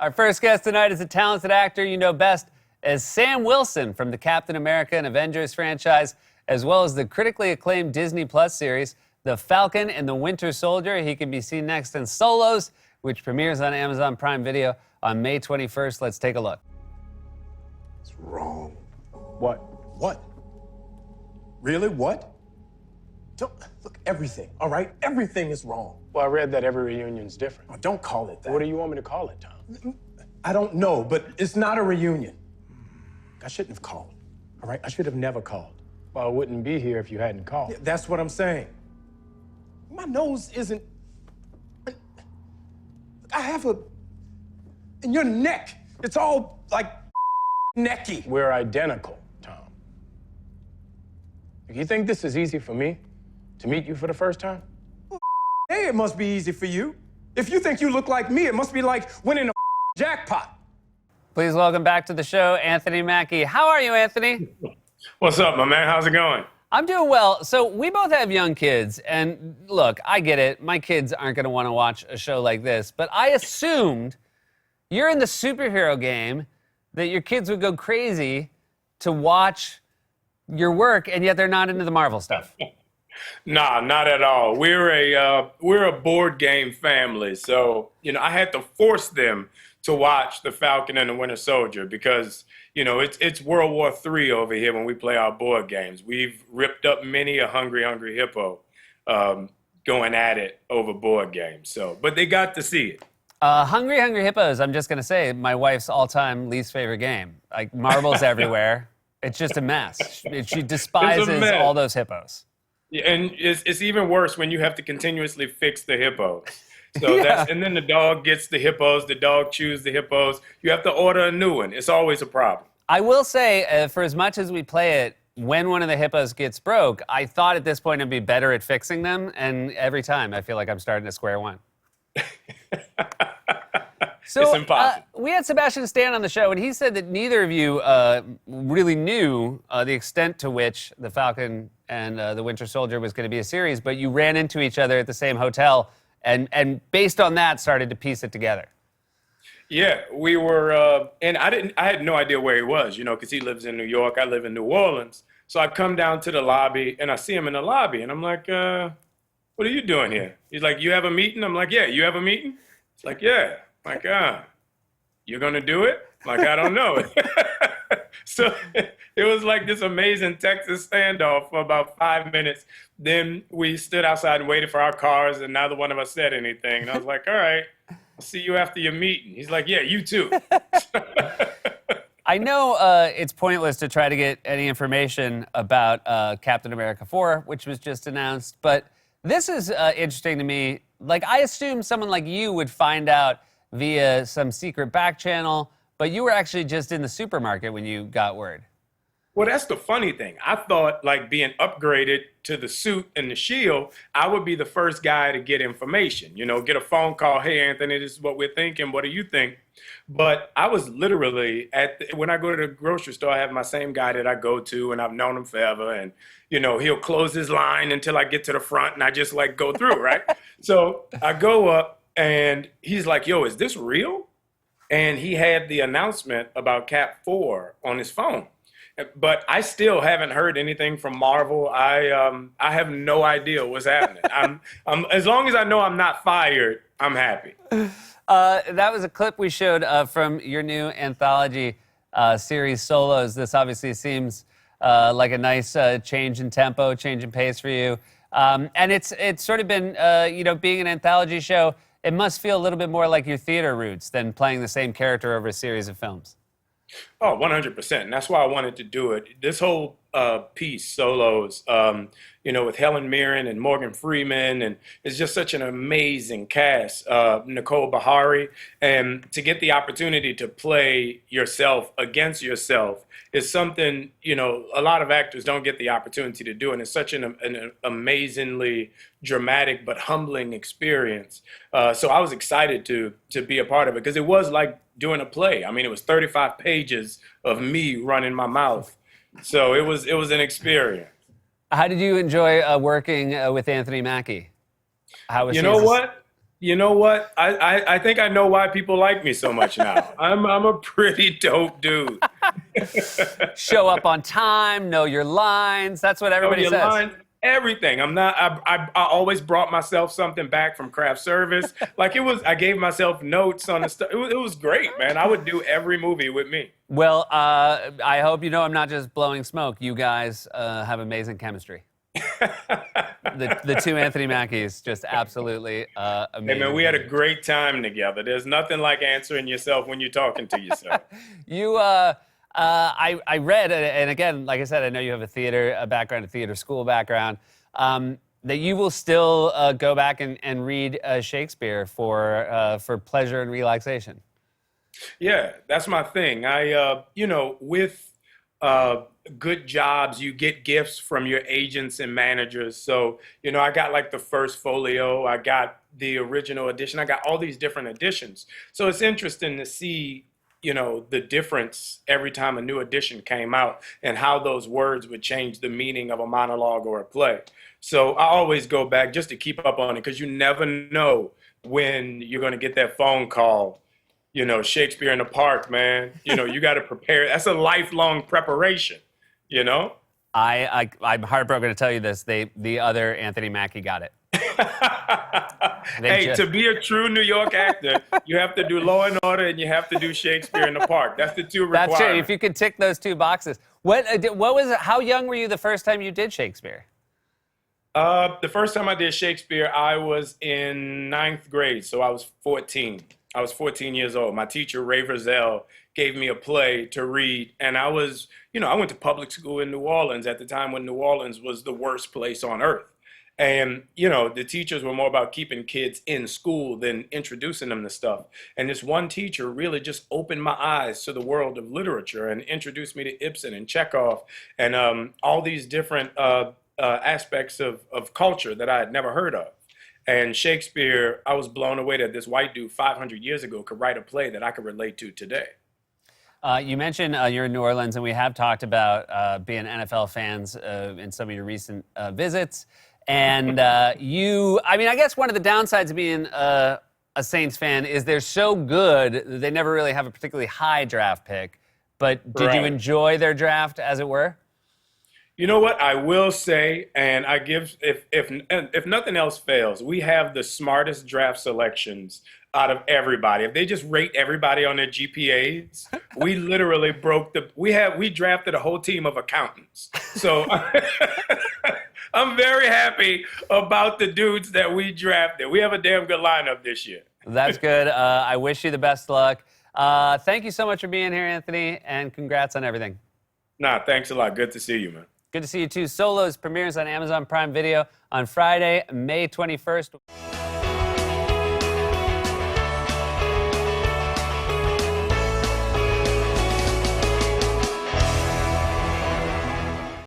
Our first guest tonight is a talented actor you know best as Sam Wilson from the Captain America and Avengers franchise, as well as the critically acclaimed Disney Plus series, The Falcon and the Winter Soldier. He can be seen next in Solos, which premieres on Amazon Prime Video on May 21st. Let's take a look. It's wrong. What? What? Really? What? Look, everything, all right? Everything is wrong. Well, I read that every reunion's different. Oh, don't call it that. What do you want me to call it, Tom? I don't know, but it's not a reunion. I shouldn't have called, all right? I should have never called. Well, I wouldn't be here if you hadn't called. Yeah, that's what I'm saying. My nose isn't... I have a... In your neck, it's all, like, necky. We're identical, Tom. You think this is easy for me to meet you for the first time? Hey, it must be easy for you. If you think you look like me, it must be like winning a jackpot. Please welcome back to the show, Anthony Mackie. How are you, Anthony? What's up, my man? How's it going? I'm doing well. So we both have young kids, and look, I get it. My kids aren't going to want to watch a show like this, but I assumed you're in the superhero game that your kids would go crazy to watch your work, and yet they're not into the Marvel stuff. Nah, not at all. We're a board game family, so I had to force them to watch The Falcon and the Winter Soldier because it's World War III over here when we play our board games. We've ripped up many a hungry hippo going at it over board games. So, but they got to see it. Hungry Hippos, I'm just going to say, my wife's all-time least favorite game. Like, marbles everywhere. It's just a mess. She despises all those hippos. Yeah, and it's even worse when you have to continuously fix the hippos. So Yeah. and then the dog gets the hippos, the dog chews the hippos. You have to order a new one. It's always a problem. I will say, for as much as we play it, when one of the hippos gets broke, I thought at this point it'd be better at fixing them, and every time I feel like I'm starting at square one. So, It's impossible. We had Sebastian Stan on the show, and he said that neither of you really knew the extent to which The Falcon and the Winter Soldier was going to be a series, but you ran into each other at the same hotel, and based on that, started to piece it together. Yeah, we were, and I had no idea where he was, because he lives in New York. I live in New Orleans. So I come down to the lobby, and I see him in the lobby, and I'm like, what are you doing here? He's like, you have a meeting? I'm like, yeah, you have a meeting? It's like, yeah. I'm like, you're going to do it? I'm like, I don't know. So it was like this amazing Texas standoff for about 5 minutes. Then we stood outside and waited for our cars, and neither one of us said anything. And I was like, all right, I'll see you after your meeting. He's like, yeah, you too. I know it's pointless to try to get any information about Captain America 4, which was just announced, but this is interesting to me. Like, I assume someone like you would find out via some secret back channel, but you were actually just in the supermarket when you got word. Well, that's the funny thing. I thought, like, being upgraded to the suit and the shield, I would be the first guy to get information, get a phone call. Hey, Anthony, this is what we're thinking. What do you think? But I was literally when I go to the grocery store, I have my same guy that I go to, and I've known him forever. And, he'll close his line until I get to the front, and I just, go through, right? So I go up, and he's like, yo, is this real? And he had the announcement about Cap 4 on his phone. But I still haven't heard anything from Marvel. I have no idea what's happening. I'm as long as I know I'm not fired, I'm happy. That was a clip we showed from your new anthology series, Solos. This obviously seems like a nice change in tempo, change in pace for you. And it's sort of been, being an anthology show, it must feel a little bit more like your theater roots than playing the same character over a series of films. Oh, 100%. And that's why I wanted to do it. This whole piece, Solos, with Helen Mirren and Morgan Freeman, and it's just such an amazing cast. Nicole Bahari, and to get the opportunity to play yourself against yourself is something, a lot of actors don't get the opportunity to do. And it's such an amazingly dramatic but humbling experience. So I was excited to be a part of it because it was like doing a play. I mean, it was 35 pages of me running my mouth. So it was an experience. How did you enjoy working with Anthony Mackie? How was You know what? You know what? I think I know why people like me so much now. I'm a pretty dope dude. Show up on time, know your lines. That's what everybody Your says. line, everything. I'm not. I always brought myself something back from craft service. Like it was. I gave myself notes on the stuff. It was great, man. I would do every movie with me. Well, I hope you know I'm not just blowing smoke. You guys have amazing chemistry. The two Anthony Mackies, just absolutely Hey amazing. man, we had a great time together. There's nothing like answering yourself when you're talking to yourself. You, I read, and again, like I said, I know you have a background, a theater school background, that you will still go back and read Shakespeare for pleasure and relaxation. Yeah, that's my thing. With good jobs, you get gifts from your agents and managers. So, I got like the first folio, I got the original edition, I got all these different editions. So it's interesting to see, the difference every time a new edition came out and how those words would change the meaning of a monologue or a play. So I always go back just to keep up on it because you never know when you're going to get that phone call. Shakespeare in the Park, man. You got to prepare. That's a lifelong preparation, I'm heartbroken to tell you this. The other Anthony Mackie got it. Hey, to be a true New York actor, you have to do Law and Order and you have to do Shakespeare in the Park. That's the two requirements. That's true. If you could tick those two boxes. What was it? How young were you the first time you did Shakespeare? The first time I did Shakespeare, I was in 9th grade, so I was 14. I was 14 years old. My teacher, Ray Verzell, gave me a play to read, and I was, I went to public school in New Orleans at the time when New Orleans was the worst place on earth. And, the teachers were more about keeping kids in school than introducing them to stuff. And this one teacher really just opened my eyes to the world of literature and introduced me to Ibsen and Chekhov and all these different aspects of culture that I had never heard of. And Shakespeare, I was blown away that this white dude 500 years ago could write a play that I could relate to today. You mentioned you're in New Orleans, and we have talked about being NFL fans in some of your recent visits. And I guess one of the downsides of being a Saints fan is they're so good, they never really have a particularly high draft pick. But did you Right. enjoy their draft, as it were? You know what I will say, and I give if nothing else fails, we have the smartest draft selections out of everybody. If they just rate everybody on their GPAs, we literally we drafted a whole team of accountants. So I'm very happy about the dudes that we drafted. We have a damn good lineup this year. That's good. I wish you the best luck. Thank you so much for being here, Anthony, and congrats on everything. Nah, thanks a lot. Good to see you, man. Good to see you too. Solos premieres on Amazon Prime Video on Friday, May 21st.